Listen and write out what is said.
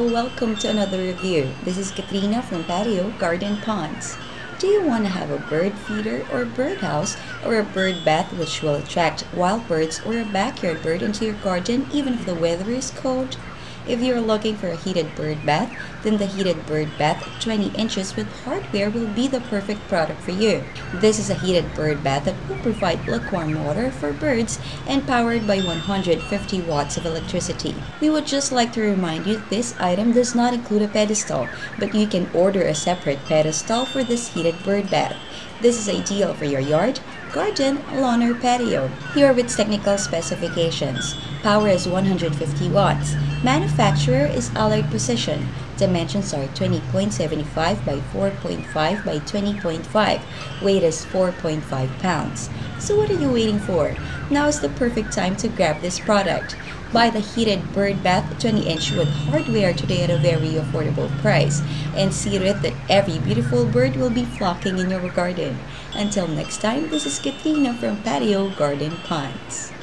Hello, welcome to another review. This is Katrina from Patio Garden Ponds. Do you want to have a bird feeder or birdhouse or a bird bath which will attract wild birds or a backyard bird into your garden even if the weather is cold? If you're looking for a heated bird bath, then the heated bird bath 20 inches with hardware will be the perfect product for you. This is a heated bird bath that will provide lukewarm water for birds and powered by 150 watts of electricity. We would just like to remind you that this item does not include a pedestal, but you can order a separate pedestal for this heated bird bath. This is ideal for your yard, garden, lawn, or patio. Here are its technical specifications. Power is 150 watts. Manufacturer is Allied Precision. Dimensions are 20.75 by 4.5 by 20.5. Weight is 4.5 pounds. So what are you waiting for? Now is the perfect time to grab this product. Buy the heated bird bath 20-inch with hardware today at a very affordable price and see to it that every beautiful bird will be flocking in your garden. Until next time, this is Katrina from Patio Garden Ponds.